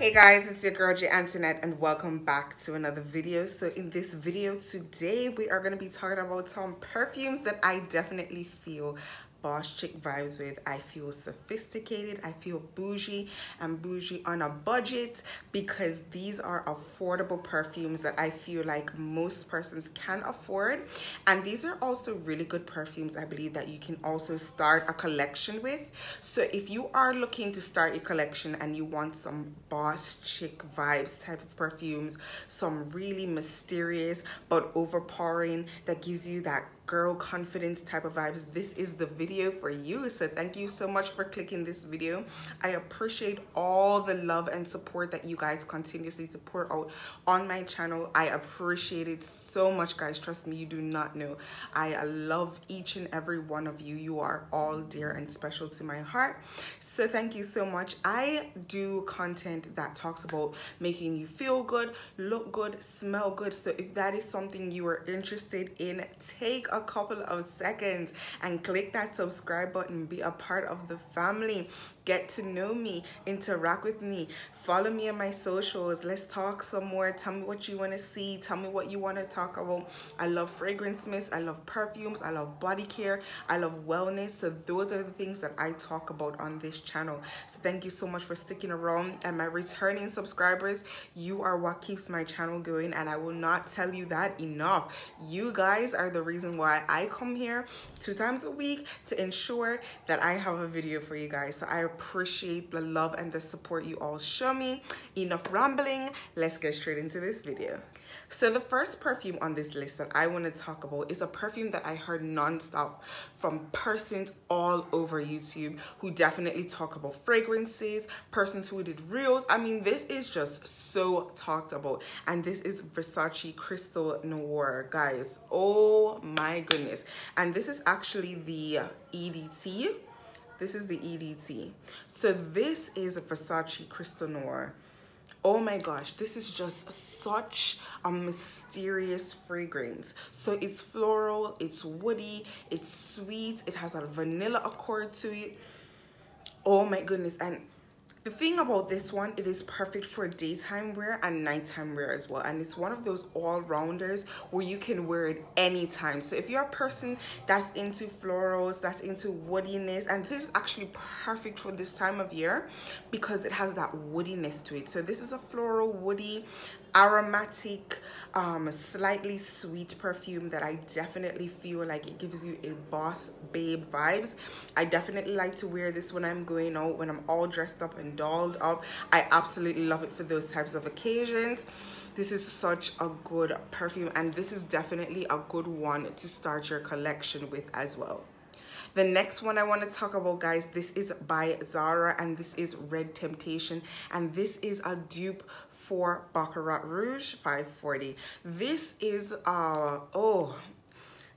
Hey guys, it's your girl J Antoinette and welcome back to another video. So in this video today we are going to be talking about some perfumes that I definitely feel boss chick vibes with. I feel sophisticated, I feel bougie and bougie on a budget because these are affordable perfumes that I feel like most persons can afford, and these are also really good perfumes I believe that you can also start a collection with. So if you are looking to start a collection and you want some boss chick vibes type of perfumes, some really mysterious but overpowering that gives you that girl confidence type of vibes, this is the video for you. So thank you so much for clicking this video. I appreciate all the love and support that you guys continuously support out on my channel. I appreciate it so much, guys. Trust me, you do not know. I love each and every one of you. You are all dear and special to my heart. So thank you so much. I do content that talks about making you feel good, look good, smell good. So if that is something you are interested in, take a couple of seconds and click that subscribe button. Be a part of the family. Get to know me, interact with me, follow me on my socials. Let's talk some more. Tell me what you want to see. Tell me what you want to talk about. I love fragrance mist. I love perfumes. I love body care. I love wellness. So those are the things that I talk about on this channel. So thank you so much for sticking around. And my returning subscribers, you are what keeps my channel going, and I will not tell you that enough. You guys are the reason why I come here 2 times a week to ensure that I have a video for you guys. So I appreciate the love and the support you all show me. Enough rambling, let's get straight into this video. So the first perfume on this list that I want to talk about is a perfume that I heard non-stop from persons all over YouTube who definitely talk about fragrances, persons who did reels. I mean, this is just so talked about, and this is Versace Crystal Noir, guys. Oh my goodness. And this is actually the EDT. This is the EDT. So this is a Versace Crystal Noir. Oh my gosh, this is just such a mysterious fragrance. So it's floral, it's woody, it's sweet, it has a vanilla accord to it. Oh my goodness. And the thing about this one, it is perfect for daytime wear and nighttime wear as well. And it's one of those all-rounders where you can wear it anytime. So if you're a person that's into florals, that's into woodiness, and this is actually perfect for this time of year because it has that woodiness to it. So this is a floral, woody, aromatic, slightly sweet perfume that I definitely feel like it gives you a boss babe vibes. I definitely like to wear this when I'm going out, when I'm all dressed up and dolled up. I absolutely love it for those types of occasions. This is such a good perfume, and this is definitely a good one to start your collection with as well. The next one I want to talk about, guys, this is by Zara, and this is Red Temptation, and this is a dupe for Baccarat Rouge 540. This is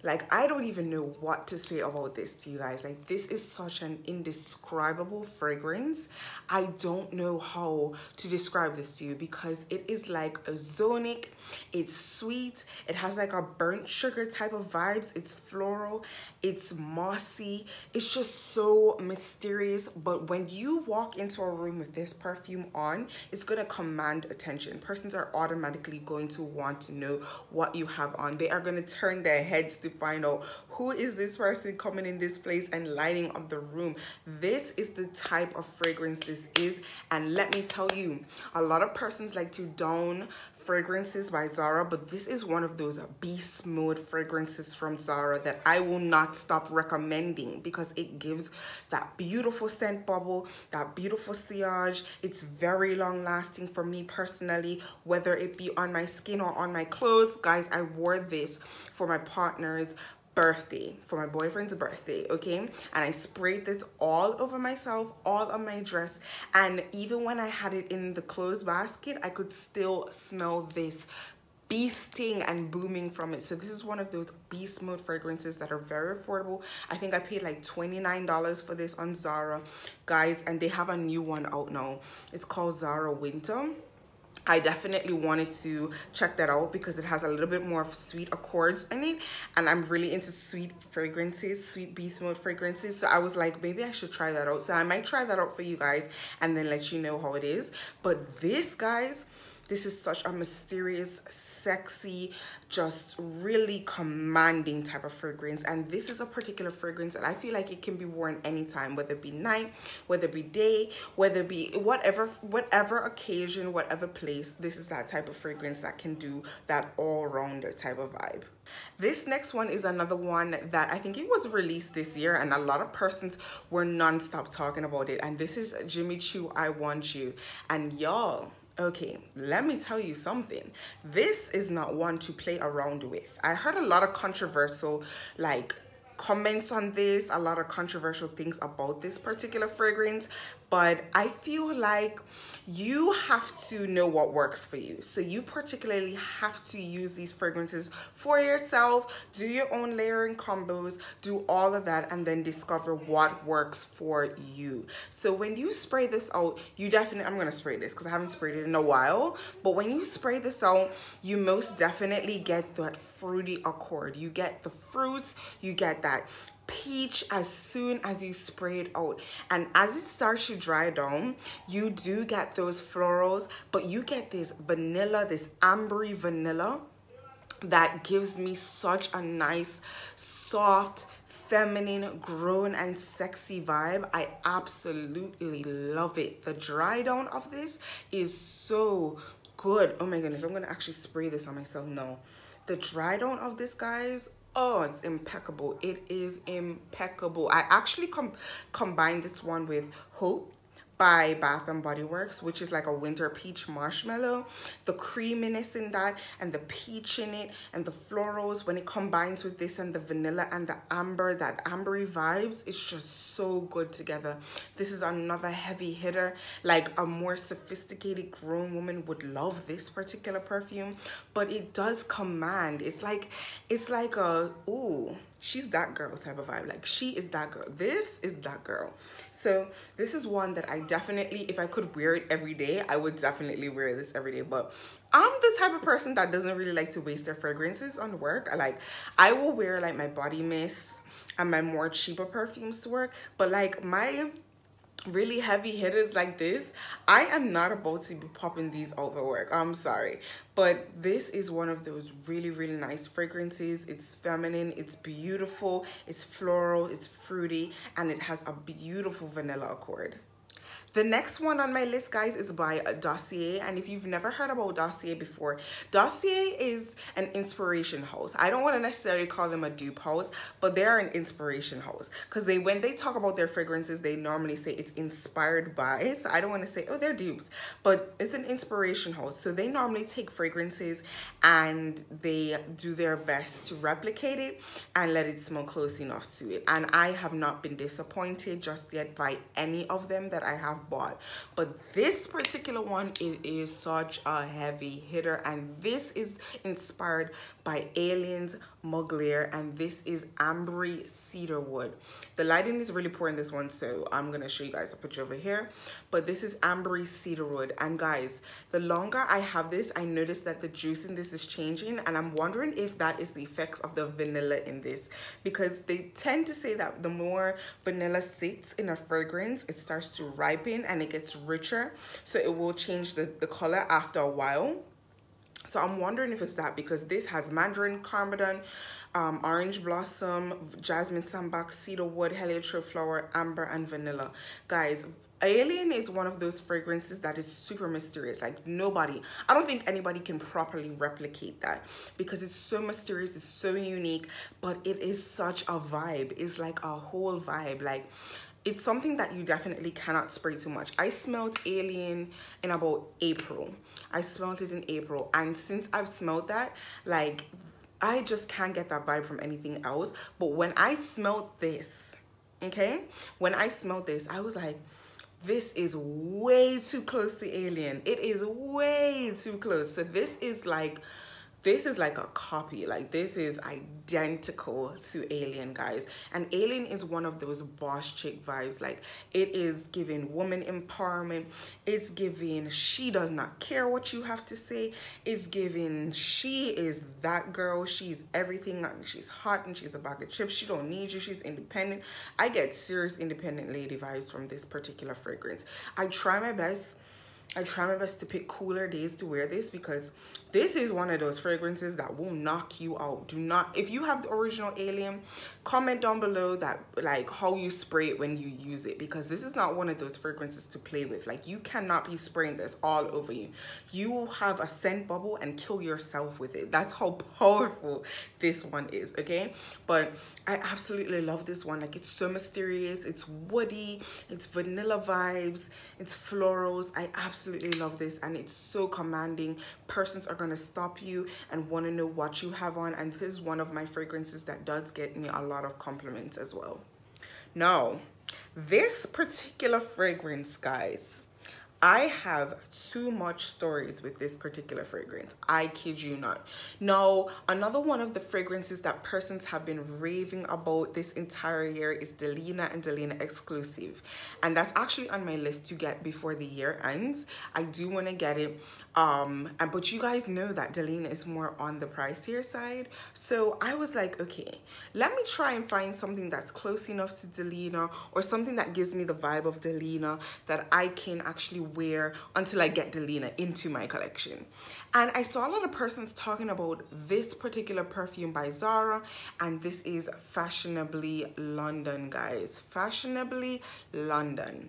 like, I don't even know what to say about this to you guys. Like, this is such an indescribable fragrance. I don't know how to describe this to you because it is like ozonic, it's sweet, it has like a burnt sugar type of vibes, it's floral, it's mossy, it's just so mysterious. But when you walk into a room with this perfume on, it's gonna command attention. Persons are automatically going to want to know what you have on. They are gonna turn their heads to find out who is this person coming in this place and lighting up the room. This is the type of fragrance this is, and let me tell you, a lot of persons like to down fragrances by Zara, but this is one of those beast mode fragrances from Zara that I will not stop recommending because it gives that beautiful scent bubble, that beautiful sillage. It's very long lasting for me personally, whether it be on my skin or on my clothes. Guys, I wore this for my partner's birthday, for my boyfriend's birthday, okay? And I sprayed this all over myself, all on my dress, and even when I had it in the clothes basket, I could still smell this beasting and booming from it. So this is one of those beast mode fragrances that are very affordable. I think I paid like $29 for this on Zara, guys, and they have a new one out now. It's called Zara Winter. I definitely wanted to check that out because it has a little bit more of sweet accords in it, and I'm really into sweet fragrances, sweet beast mode fragrances. So I was like, maybe I should try that out. So I might try that out for you guys and then let you know how it is. But this, guys, this is such a mysterious, sexy, just really commanding type of fragrance. And this is a particular fragrance that I feel like it can be worn anytime, whether it be night, whether it be day, whether it be whatever occasion, whatever place. This is that type of fragrance that can do that all-rounder type of vibe. This next one is another one that I think it was released this year, and a lot of persons were non-stop talking about it. And this is Jimmy Choo, I Want You. And y'all, okay, let me tell you something. This is not one to play around with. I heard a lot of controversial comments on this, a lot of controversial things about this particular fragrance, but I feel like you have to know what works for you. So you particularly have to use these fragrances for yourself, do your own layering combos, do all of that, and then discover what works for you. So when you spray this out, you definitely, I'm gonna spray this because I haven't sprayed it in a while, but when you spray this out, you most definitely get that fruity accord. You get the fruits, you get that peach as soon as you spray it out, and as it starts to dry down, you do get those florals, but you get this vanilla, this ambery vanilla that gives me such a nice, soft, feminine, grown and sexy vibe. I absolutely love it. The dry down of this is so good. Oh my goodness, I'm gonna actually spray this on myself. No, the dry down of this, guys, oh, it's impeccable. It is impeccable. I actually combined this one with Hope by Bath and Body Works, which is like a winter peach marshmallow. The creaminess in that and the peach in it and the florals, when it combines with this and the vanilla and the amber, that ambery vibes, it's just so good together. This is another heavy hitter. Like a more sophisticated grown woman would love this particular perfume, but it does command. It's like a, ooh, she's that girl type of vibe. Like she is that girl. This is that girl. So this is one that I definitely, if I could wear it every day, I would definitely wear this every day. But I'm the type of person that doesn't really like to waste their fragrances on work. I will wear like my body mist and my more cheaper perfumes to work, but like my really heavy hitters like this, I am not about to be popping these over work. I'm sorry, but this is one of those really, really nice fragrances. It's feminine, it's beautiful, it's floral, it's fruity, and it has a beautiful vanilla accord. The next one on my list, guys, is by Dossier. And if you've never heard about Dossier before, Dossier is an inspiration house. I don't want to necessarily call them a dupe house, but they're an inspiration house. Because when they talk about their fragrances, they normally say it's inspired by. So I don't want to say, oh, they're dupes. But it's an inspiration house. So they normally take fragrances and they do their best to replicate it and let it smell close enough to it. And I have not been disappointed just yet by any of them that I have bought, but this particular one, it is such a heavy hitter, and this is inspired by Aliens Mugler, and this is Ambery Cedarwood. The lighting is really poor in this one, so I'm gonna show you guys a picture over here, but this is Ambery Cedarwood. And guys, the longer I have this, I notice that the juice in this is changing, and I'm wondering if that is the effects of the vanilla in this, because they tend to say that the more vanilla sits in a fragrance, it starts to ripen and it gets richer, so it will change the color after a while. So I'm wondering if it's that, because this has mandarin cardamom, orange blossom, jasmine sambac, cedarwood, heliotrope flower, amber, and vanilla. Guys, Alien is one of those fragrances that is super mysterious. Like I don't think anybody can properly replicate that, because it's so mysterious, it's so unique, but it is such a vibe. It's like a whole vibe. Like, it's something that you definitely cannot spray too much. I smelled Alien in about April. I smelled it in April, and since I've smelled that, like, I just can't get that vibe from anything else. But when I smelled this, okay, when I smelled this, I was like, this is way too close to Alien. It is way too close. So this is like this is like a copy. Like, this is identical to Alien, guys. And Alien is one of those boss chick vibes. Like, it is giving woman empowerment. It's giving she does not care what you have to say. It's giving she is that girl. She's everything. She's hot and she's a bag of chips. She don't need you. She's independent. I get serious independent lady vibes from this particular fragrance. I try my best to pick cooler days to wear this, because this is one of those fragrances that will knock you out. Do not, if you have the original Alien, comment down below that, like, how you spray it when you use it, because this is not one of those fragrances to play with. Like, you cannot be spraying this all over you. You will have a scent bubble and kill yourself with it. That's how powerful this one is, okay? But I absolutely love this one. Like, it's so mysterious, it's woody, it's vanilla vibes, it's florals. I absolutely love this, and it's so commanding. Persons are gonna stop you and want to know what you have on, and this is one of my fragrances that does get me a lot of compliments as well. Now, this particular fragrance, guys, I have too much stories with this particular fragrance. I kid you not. Now, another one of the fragrances that persons have been raving about this entire year is Delina and Delina Exclusive. And that's actually on my list to get before the year ends. I do want to get it. But you guys know that Delina is more on the pricier side. So I was like, okay, let me try and find something that's close enough to Delina, or something that gives me the vibe of Delina that I can actually wear until I get Delina into my collection. And I saw a lot of persons talking about this particular perfume by Zara, and this is Fashionably London, guys. Fashionably London.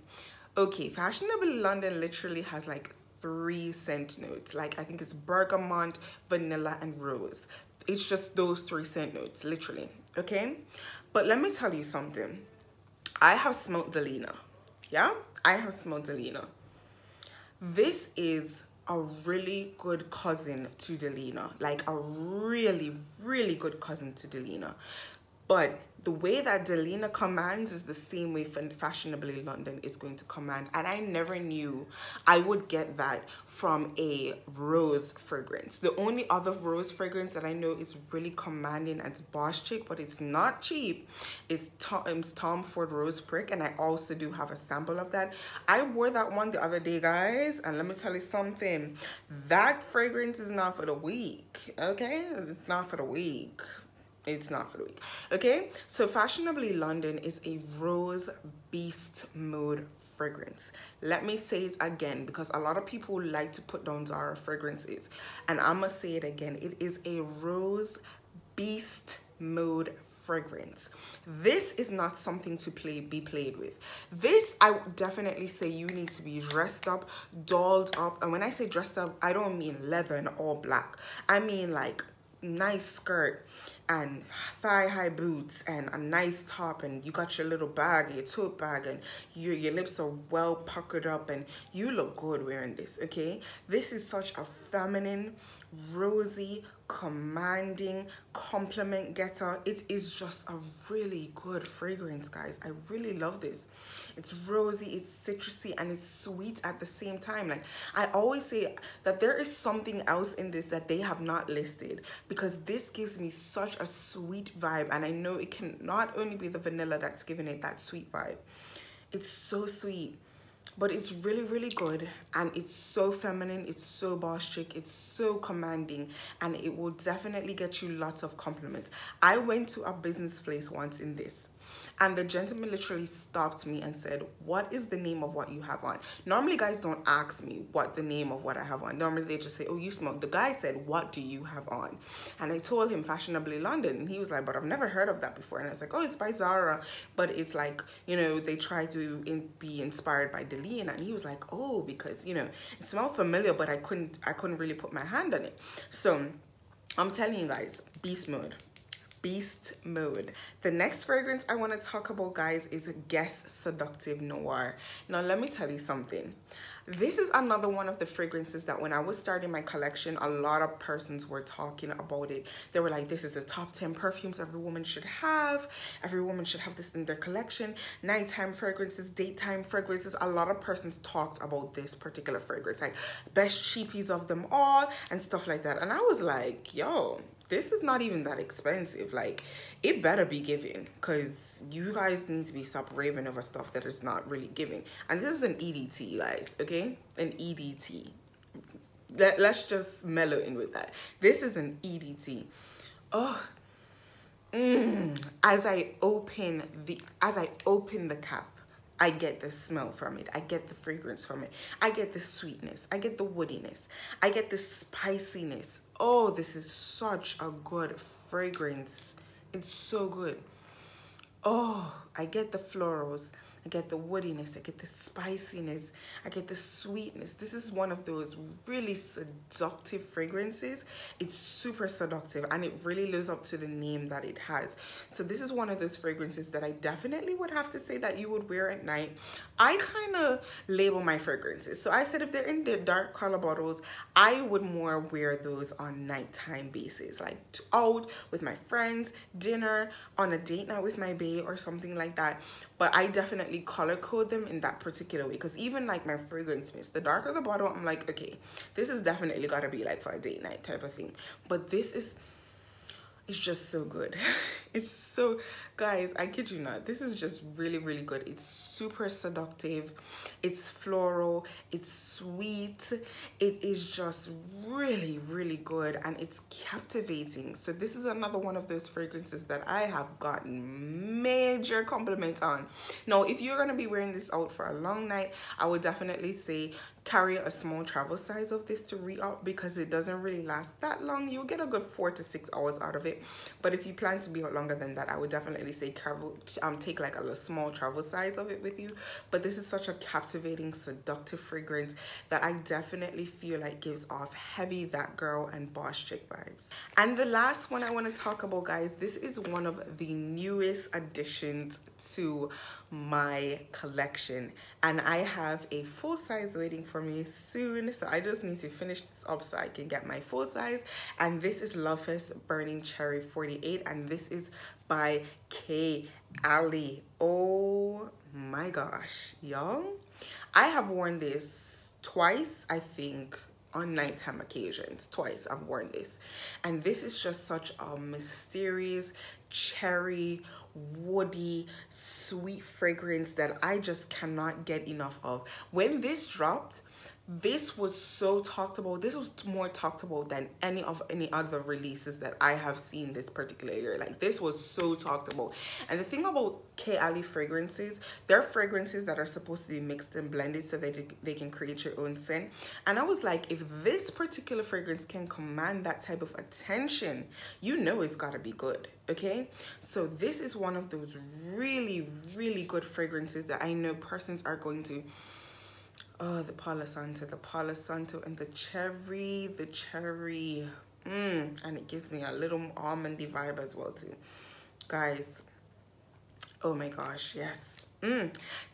Okay, Fashionably London literally has like 3 scent notes. Like, I think it's bergamot, vanilla, and rose. It's just those 3 scent notes, literally, okay? But let me tell you something. I have smelled Delina, yeah? I have smelled Delina. This is a really good cousin to Delina, like a really, really good cousin to Delina. But the way that Delina commands is the same way Fashionably London is going to command. And I never knew I would get that from a rose fragrance. The only other rose fragrance that I know is really commanding and boss chic, but it's not cheap, is Tom Ford Rose Prick. And I also do have a sample of that. I wore that one the other day, guys. And let me tell you something. That fragrance is not for the weak, okay? It's not for the weak. It's not for the week, okay? So Fashionably London is a rose beast mode fragrance. Let me say it again, because a lot of people like to put down Zara fragrances, and I'm gonna say it again. It is a rose beast mode fragrance. This is not something to be played with. This, I would definitely say you need to be dressed up, dolled up. And when I say dressed up, I don't mean leather and all black. I mean like nice skirt and thigh-high boots and a nice top, and you got your little bag, your tote bag, and your lips are well puckered up, and you look good wearing this, okay? This is such a feminine, rosy, commanding compliment getter. It is just a really good fragrance, guys. I really love this. It's rosy, it's citrusy, and it's sweet at the same time. Like, I always say that there is something else in this that they have not listed, because this gives me such a sweet vibe, and I know it can not only be the vanilla that's giving it that sweet vibe. It's so sweet, but it's really, really good, and it's so feminine, it's so boss chic, it's so commanding, and it will definitely get you lots of compliments. I went to a business place once in this, and the gentleman literally stopped me and said, what is the name of what you have on? Normally guys don't ask me what the name of what I have on. Normally they just say, oh, you smoke. The guy said, what do you have on? And I told him Fashionably London, and he was like, but I've never heard of that before. And I was like, oh, it's by Zara, but it's like, you know, they try to be inspired by Delina. And he was like, oh, because, you know, it smelled familiar, but I couldn't really put my hand on it. So I'm telling you guys, beast mode. Beast mode. The next fragrance I want to talk about, guys, is Guess Seductive Noir. Now let me tell you something. This is another one of the fragrances that when I was starting my collection, a lot of persons were talking about it. They were like, this is the top 10 perfumes every woman should have. Every woman should have this in their collection. Nighttime fragrances, daytime fragrances. A lot of persons talked about this particular fragrance, like best cheapies of them all and stuff like that. And I was like, yo, this is not even that expensive. Like, it better be giving, because you guys need to be stop raving over stuff that is not really giving. And this is an EDT, guys, okay? An EDT. Let's just mellow in with that. This is an EDT. Oh, as I open the cap, I get the smell from it. I get the fragrance from it. I get the sweetness. I get the woodiness. I get the spiciness. Oh, this is such a good fragrance. It's so good. Oh, I get the florals. I get the woodiness. I get the spiciness. I get the sweetness. This is one of those really seductive fragrances. It's super seductive and it really lives up to the name that it has. So this is one of those fragrances that I definitely would have to say that you would wear at night. I kind of label my fragrances. So I said if they're in the dark color bottles, I would more wear those on nighttime basis, like out with my friends, dinner, on a date night with my bae or something like that. But I definitely color code them in that particular way, because even like my fragrance mist, the darker the bottle, I'm like, okay, this is definitely gotta be like for a date night type of thing. But this is, it's just so good. It's so, guys, I kid you not, this is just really, really good. It's super seductive. It's floral. It's sweet. It is just really, really good, and it's captivating. So this is another one of those fragrances that I have gotten major compliments on. Now, if you're gonna be wearing this out for a long night, I would definitely say carry a small travel size of this to re-up, because it doesn't really last that long. You'll get a good 4 to 6 hours out of it. But if you plan to be out longer than that, I would definitely say take like a small travel size of it with you. But this is such a captivating, seductive fragrance that I definitely feel like gives off heavy that girl and boss chick vibes. And the last one I want to talk about, guys, this is one of the newest additions to my collection, and I have a full size waiting for me soon, so I just need to finish this up so I can get my full size. And this is Lovefest Burning Cherry 48, and this is by Kayali. Oh my gosh, y'all, I have worn this twice, I think, on nighttime occasions. Twice I've worn this, and this is just such a mysterious cherry, woody, sweet fragrance that I just cannot get enough of. When this dropped, this was so talked about. This was more talked about than any other releases that I have seen this particular year. Like, this was so talked about. And the thing about Kayali fragrances, they're fragrances that are supposed to be mixed and blended so that they can create your own scent. And I was like, if this particular fragrance can command that type of attention, you know it's gotta be good. Okay, so this is one of those really, really good fragrances that I know persons are going to. Oh, the Palo Santo and the cherry, and it gives me a little almondy vibe as well too, guys. Oh my gosh, yes.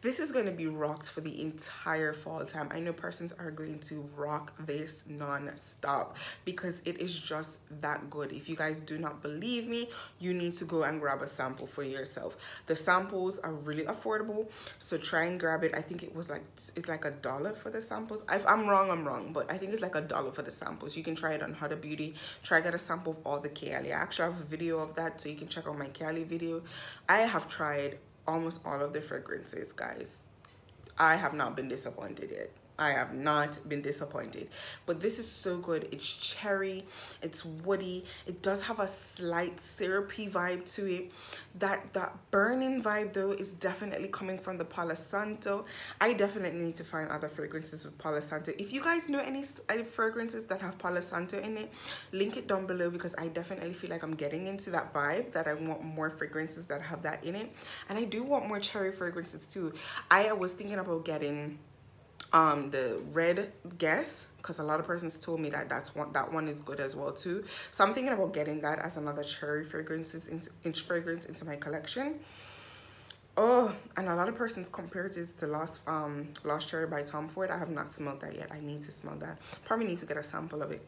This is going to be rocked for the entire fall time. I know persons are going to rock this non-stop because it is just that good. If you guys do not believe me, you need to go and grab a sample for yourself. The samples are really affordable, so try and grab it. I think it's like $1 for the samples. If I'm wrong, I'm wrong, but I think it's like $1 for the samples. You can try it on Huda Beauty. Try get a sample of all the Kayali. I actually have a video of that, so you can check out my Kayali video. I have tried almost all of the fragrances, guys. I have not been disappointed yet. I have not been disappointed, but this is so good. It's cherry, it's woody, it does have a slight syrupy vibe to it. That burning vibe though is definitely coming from the Palo Santo. I definitely need to find other fragrances with Palo Santo. If you guys know any fragrances that have Palo Santo in it, link it down below, because I definitely feel like I'm getting into that vibe, that I want more fragrances that have that in it. And I do want more cherry fragrances too. I was thinking about getting the Red Guess, because a lot of persons told me that that one is good as well too. So I'm thinking about getting that as another cherry fragrance into my collection. Oh, and a lot of persons compare this to Lost Cherry by Tom Ford. I have not smelled that yet. I need to smell that. Probably need to get a sample of it.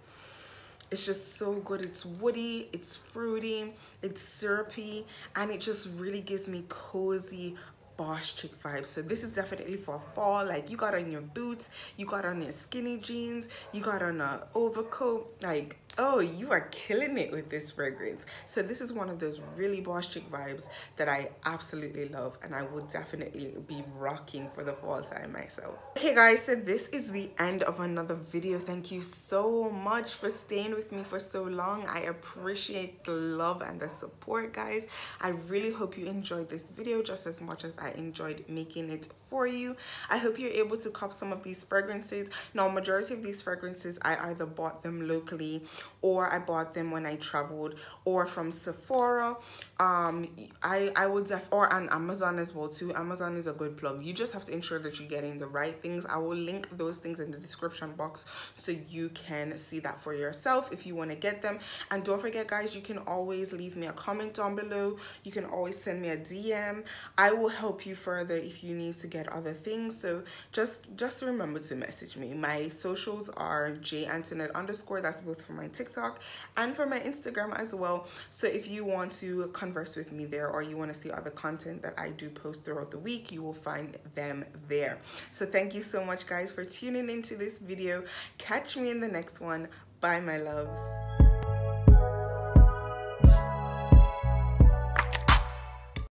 It's just so good. It's woody, it's fruity, it's syrupy, and it just really gives me cozy Boss Chick vibes. So this is definitely for fall. Like, you got on your boots, you got on your skinny jeans, you got on a overcoat, like, oh, you are killing it with this fragrance. So this is one of those really Boss Chick vibes that I absolutely love, and I would definitely be rocking for the fall time myself. Okay guys, so this is the end of another video. Thank you so much for staying with me for so long. I appreciate the love and the support, guys. I really hope you enjoyed this video just as much as I enjoyed making it for you. I hope you're able to cop some of these fragrances. Now, majority of these fragrances, I either bought them locally or I bought them when I traveled, or from Sephora. I would or on Amazon as well too. Amazon is a good plug. You just have to ensure that you're getting the right things. I will link those things in the description box so you can see that for yourself if you want to get them. And don't forget, guys, you can always leave me a comment down below. You can always send me a DM. I will help you further if you need to get other things. So just remember to message me. My socials are @JAntoinette_. That's both for my TikTok and for my Instagram as well. So if you want to converse with me there, or you want to see other content that I do post throughout the week, you will find them there. So thank you so much, guys, for tuning into this video. Catch me in the next one. Bye, my loves.